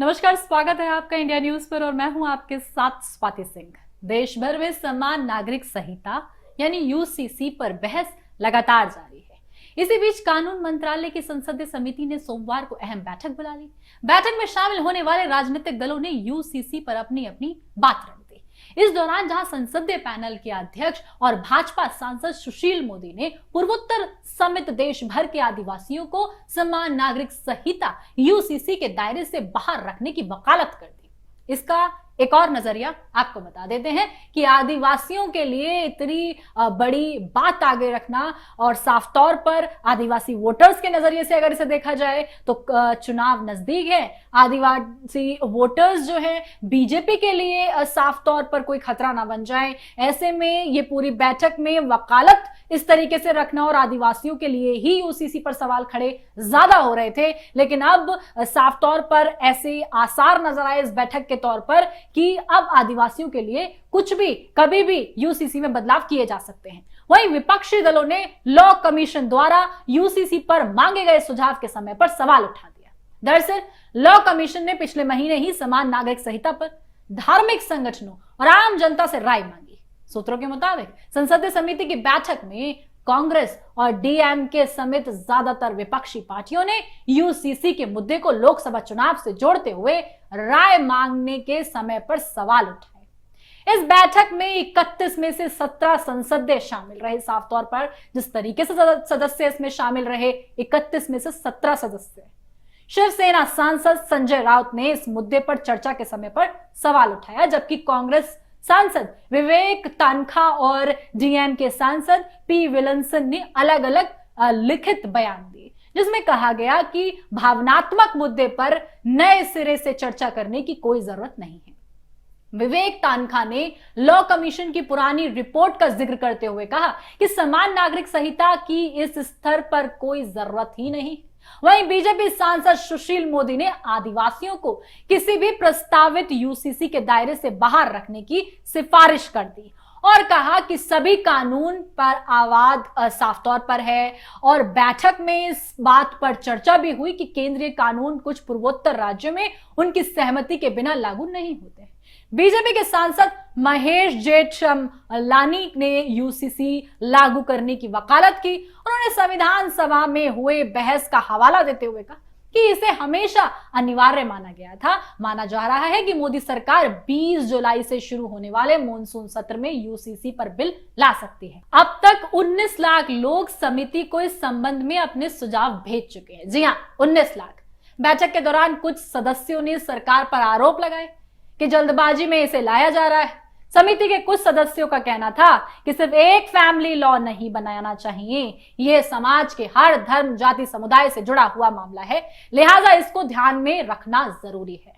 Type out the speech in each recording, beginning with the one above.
नमस्कार, स्वागत है आपका इंडिया न्यूज पर और मैं हूं आपके साथ स्वाति सिंह। देश भर में समान नागरिक संहिता यानी यूसीसी पर बहस लगातार जारी है। इसी बीच कानून मंत्रालय की संसदीय समिति ने सोमवार को अहम बैठक बुला ली। बैठक में शामिल होने वाले राजनीतिक दलों ने यूसीसी पर अपनी अपनी बात रख दी। इस दौरान जहां संसदीय पैनल के अध्यक्ष और भाजपा सांसद सुशील मोदी ने पूर्वोत्तर समेत देश भर के आदिवासियों को समान नागरिक संहिता यूसीसी के दायरे से बाहर रखने की वकालत कर दी। इसका एक और नजरिया आपको बता देते हैं कि आदिवासियों के लिए इतनी बड़ी बात आगे रखना और साफ तौर पर आदिवासी वोटर्स के नजरिए से अगर इसे देखा जाए तो चुनाव नजदीक है। आदिवासी वोटर्स जो है बीजेपी के लिए साफ तौर पर कोई खतरा ना बन जाए, ऐसे में ये पूरी बैठक में वकालत इस तरीके से रखना और आदिवासियों के लिए ही यूसीसी पर सवाल खड़े ज्यादा हो रहे थे। लेकिन अब साफ तौर पर ऐसे आसार नजर आए इस बैठक के तौर पर कि अब आदिवासियों के लिए कुछ भी कभी भी यूसीसी में बदलाव किए जा सकते हैं। वहीं विपक्षी दलों ने लॉ कमीशन द्वारा यूसीसी पर मांगे गए सुझाव के समय पर सवाल उठा दिया। दरअसल लॉ कमीशन ने पिछले महीने ही समान नागरिक संहिता पर धार्मिक संगठनों और आम जनता से राय मांगी। सूत्रों के मुताबिक संसदीय समिति की बैठक में कांग्रेस और डीएमके समेत ज्यादातर विपक्षी पार्टियों ने यूसीसी के मुद्दे को लोकसभा चुनाव से जोड़ते हुए राय मांगने के समय पर सवाल उठाए। इस बैठक में 31 में से 17 संसदीय शामिल रहे। साफ तौर पर जिस तरीके से सदस्य इसमें शामिल रहे, 31 में से 17 सदस्य। शिवसेना सांसद संजय राउत ने इस मुद्दे पर चर्चा के समय पर सवाल उठाया, जबकि कांग्रेस सांसद विवेक तानखा और डीएमके सांसद पी विल्सन ने अलग अलग लिखित बयान दिए, जिसमें कहा गया कि भावनात्मक मुद्दे पर नए सिरे से चर्चा करने की कोई जरूरत नहीं है। विवेक तानखा ने लॉ कमीशन की पुरानी रिपोर्ट का जिक्र करते हुए कहा कि समान नागरिक संहिता की इस स्तर पर कोई जरूरत ही नहीं। वहीं बीजेपी सांसद सुशील मोदी ने आदिवासियों को किसी भी प्रस्तावित यूसीसी के दायरे से बाहर रखने की सिफारिश कर दी और कहा कि सभी कानून पर आवाज साफ तौर पर है। और बैठक में इस बात पर चर्चा भी हुई कि केंद्रीय कानून कुछ पूर्वोत्तर राज्यों में उनकी सहमति के बिना लागू नहीं होते। बीजेपी के सांसद महेश जेठमलानी ने यूसीसी लागू करने की वकालत की। उन्होंने संविधान सभा में हुए बहस का हवाला देते हुए कहा कि इसे हमेशा अनिवार्य माना गया था। माना जा रहा है कि मोदी सरकार 20 जुलाई से शुरू होने वाले मॉनसून सत्र में यूसीसी पर बिल ला सकती है। अब तक 19 लाख लोग समिति को इस संबंध में अपने सुझाव भेज चुके हैं। जी हां, 19 लाख। बैठक के दौरान कुछ सदस्यों ने सरकार पर आरोप लगाए कि जल्दबाजी में इसे लाया जा रहा है। समिति के कुछ सदस्यों का कहना था कि सिर्फ एक फैमिली लॉ नहीं बनाना चाहिए, यह समाज के हर धर्म जाति समुदाय से जुड़ा हुआ मामला है, लिहाजा इसको ध्यान में रखना जरूरी है।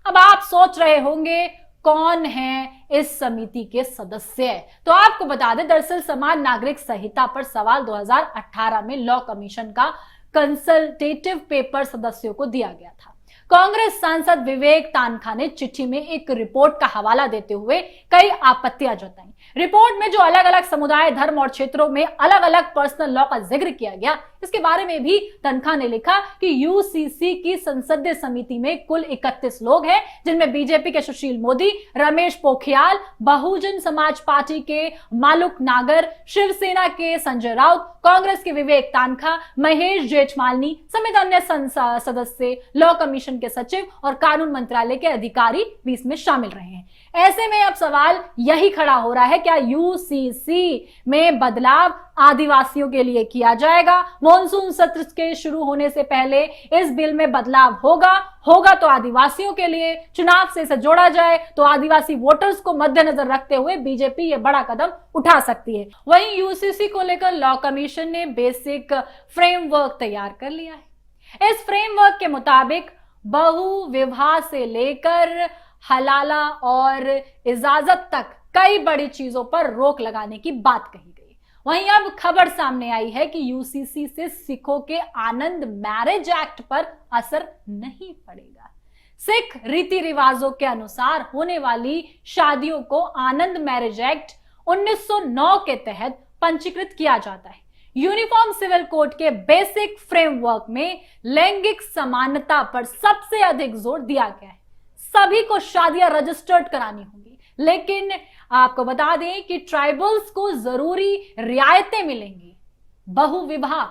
अब आप सोच रहे होंगे कौन है इस समिति के सदस्य, तो आपको बता दें दरअसल समान नागरिक संहिता पर सवाल 2018 में लॉ कमीशन का कंसल्टेटिव पेपर सदस्यों को दिया गया था। कांग्रेस सांसद विवेक तानखा ने चिट्ठी में एक रिपोर्ट का हवाला देते हुए कई आपत्तियां जताई। रिपोर्ट में जो अलग अलग समुदाय, धर्म और क्षेत्रों में अलग अलग पर्सनल लॉ का जिक्र किया गया, इसके बारे में भी तनखा ने लिखा कि यूसीसी की संसदीय समिति में कुल 31 लोग हैं, जिनमें बीजेपी के सुशील मोदी, रमेश पोखरियाल, बहुजन समाज पार्टी के मालुक नागर, शिवसेना के संजय राउत, कांग्रेस के विवेक तानखा, महेश जेठमलानी समेत अन्य सदस्य, लॉ कमीशन के सचिव और कानून मंत्रालय के अधिकारी भी इसमें शामिल रहे हैं। ऐसे में अब सवाल यही खड़ा हो रहा है, क्या यूसीसी में बदलाव आदिवासियों के लिए किया जाएगा? मॉनसून सत्र के शुरू होने से पहले इस बिल में बदलाव होगा तो आदिवासियों के लिए, चुनाव से इसे जोड़ा जाए तो आदिवासी वोटर्स को मद्देनजर रखते हुए बीजेपी ये बड़ा कदम उठा सकती है। वहीं यूसीसी को लेकर लॉ कमीशन ने बेसिक फ्रेमवर्क तैयार कर लिया है। इस फ्रेमवर्क के मुताबिक बहु विवाह से लेकर हलाला और इजाजत तक कई बड़ी चीजों पर रोक लगाने की बात कही गई। वहीं अब खबर सामने आई है कि यूसीसी से सिखों के आनंद मैरिज एक्ट पर असर नहीं पड़ेगा। सिख रीति रिवाजों के अनुसार होने वाली शादियों को आनंद मैरिज एक्ट 1909 के तहत पंजीकृत किया जाता है। यूनिफॉर्म सिविल कोड के बेसिक फ्रेमवर्क में लैंगिक समानता पर सबसे अधिक जोर दिया गया है। सभी को शादियां रजिस्टर्ड करानी होंगी, लेकिन आपको बता दें कि ट्राइबल्स को जरूरी रियायतें मिलेंगी। बहुविवाह,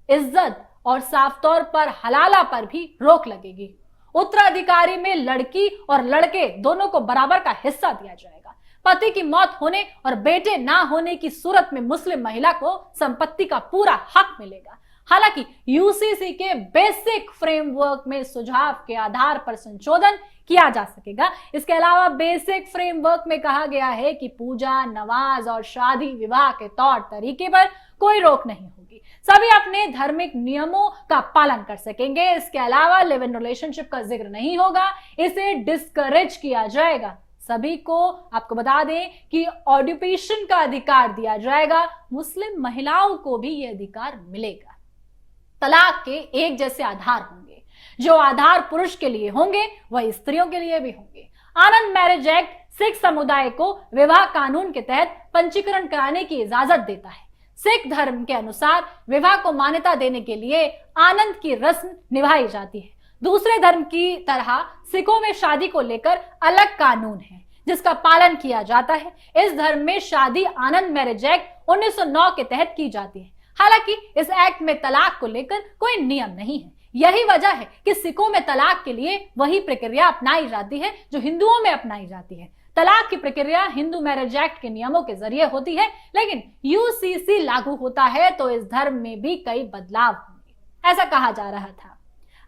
इज्जत और साफ तौर पर हलाला पर भी रोक लगेगी। उत्तराधिकारी में लड़की और लड़के दोनों को बराबर का हिस्सा दिया जाएगा। पति की मौत होने और बेटे ना होने की सूरत में मुस्लिम महिला को संपत्ति का पूरा हक मिलेगा। हालांकि यूसीसी के बेसिक फ्रेमवर्क में सुझाव के आधार पर संशोधन किया जा सकेगा। इसके अलावा बेसिक फ्रेमवर्क में कहा गया है कि पूजा, नमाज और शादी विवाह के तौर तरीके पर कोई रोक नहीं होगी। सभी अपने धार्मिक नियमों का पालन कर सकेंगे। इसके अलावा लिव इन रिलेशनशिप का जिक्र नहीं होगा, इसे डिस्करेज किया जाएगा। सभी को आपको बता दें कि ऑक्यूपेशन का अधिकार दिया जाएगा। मुस्लिम महिलाओं को भी यह अधिकार मिलेगा। तलाक के एक जैसे आधार होंगे। जो आधार पुरुष के लिए होंगे वह स्त्रियों के लिए भी होंगे। आनंद मैरिज एक्ट सिख समुदाय को विवाह कानून के तहत पंजीकरण कराने की इजाजत देता है। सिख धर्म के अनुसार विवाह को मान्यता देने के लिए आनंद की रस्म निभाई जाती है। दूसरे धर्म की तरह सिखों में शादी को लेकर अलग कानून है जिसका पालन किया जाता है। इस धर्म में शादी आनंद मैरिज एक्ट 1909 के तहत की जाती है। हालांकि इस एक्ट में तलाक को लेकर कोई नियम नहीं है। यही वजह है कि सिखों में तलाक के लिए वही प्रक्रिया अपनाई जाती है जो हिंदुओं में अपनाई जाती है। तलाक की प्रक्रिया हिंदू मैरिज एक्ट के नियमों के जरिए होती है, लेकिन यूसीसी लागू होता है तो इस धर्म में भी कई बदलाव होंगे, ऐसा कहा जा रहा था।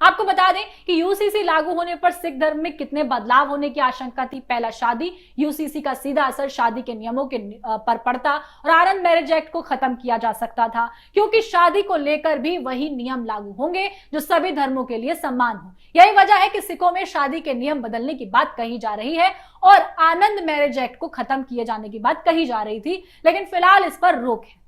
आपको बता दें कि यूसीसी लागू होने पर सिख धर्म में कितने बदलाव होने की आशंका थी। पहला, शादी। यूसीसी का सीधा असर शादी के नियमों के पर पड़ता और आनंद मैरिज एक्ट को खत्म किया जा सकता था, क्योंकि शादी को लेकर भी वही नियम लागू होंगे जो सभी धर्मों के लिए समान हो। यही वजह है कि सिखों में शादी के नियम बदलने की बात कही जा रही है और आनंद मैरिज एक्ट को खत्म किए जाने की बात कही जा रही थी, लेकिन फिलहाल इस पर रोक है।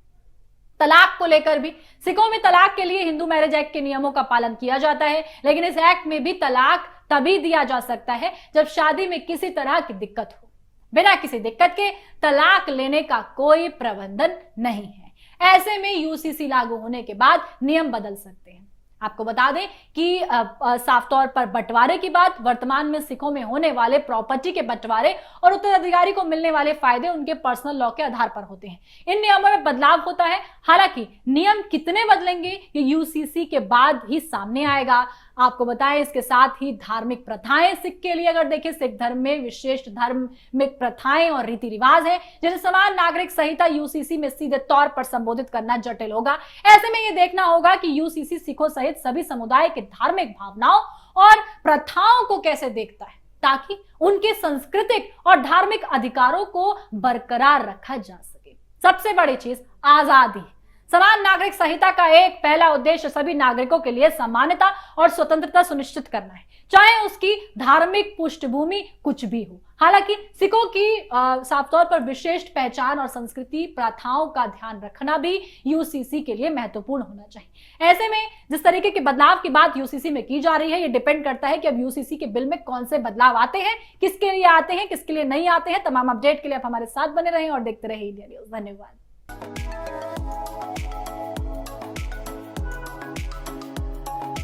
तलाक को लेकर भी सिखों में तलाक के लिए हिंदू मैरिज एक्ट के नियमों का पालन किया जाता है, लेकिन इस एक्ट में भी तलाक तभी दिया जा सकता है जब शादी में किसी तरह की दिक्कत हो। बिना किसी दिक्कत के तलाक लेने का कोई प्रबंधन नहीं है। ऐसे में यूसीसी लागू होने के बाद नियम बदल सकते हैं। आपको बता दें कि साफ तौर पर बंटवारे की बात, वर्तमान में सिखों में होने वाले प्रॉपर्टी के बंटवारे और उत्तराधिकारी को मिलने वाले फायदे उनके पर्सनल लॉ के आधार पर होते हैं। इन नियमों में बदलाव होता है। हालांकि नियम कितने बदलेंगे ये यूसीसी के बाद ही सामने आएगा। आपको बताएं, इसके साथ ही धार्मिक प्रथाएं, सिख के लिए अगर देखें, सिख धर्म में विशेष धार्मिक प्रथाएं और रीति रिवाज है जिसे समान नागरिक संहिता यूसीसी में सीधे तौर पर संबोधित करना जटिल होगा। ऐसे में यह देखना होगा कि यूसीसी सिखों सहित सभी समुदाय के धार्मिक भावनाओं और प्रथाओं को कैसे देखता है, ताकि उनके सांस्कृतिक और धार्मिक अधिकारों को बरकरार रखा जा सके। सबसे बड़ी चीज आजादी। समान नागरिक संहिता का एक पहला उद्देश्य सभी नागरिकों के लिए समानता और स्वतंत्रता सुनिश्चित करना है, चाहे उसकी धार्मिक पृष्ठभूमि कुछ भी हो। हालांकि सिखों की साफ तौर पर विशिष्ट पहचान और संस्कृति प्रथाओं का ध्यान रखना भी यूसीसी के लिए महत्वपूर्ण होना चाहिए। ऐसे में जिस तरीके के बदलाव की बात यूसीसी में की जा रही है, ये डिपेंड करता है कि अब यूसीसी के बिल में कौन से बदलाव आते हैं, किसके लिए आते हैं, किसके लिए नहीं आते हैं। तमाम अपडेट के लिए आप हमारे साथ बने रहें और देखते रहे इंडिया न्यूज। धन्यवाद।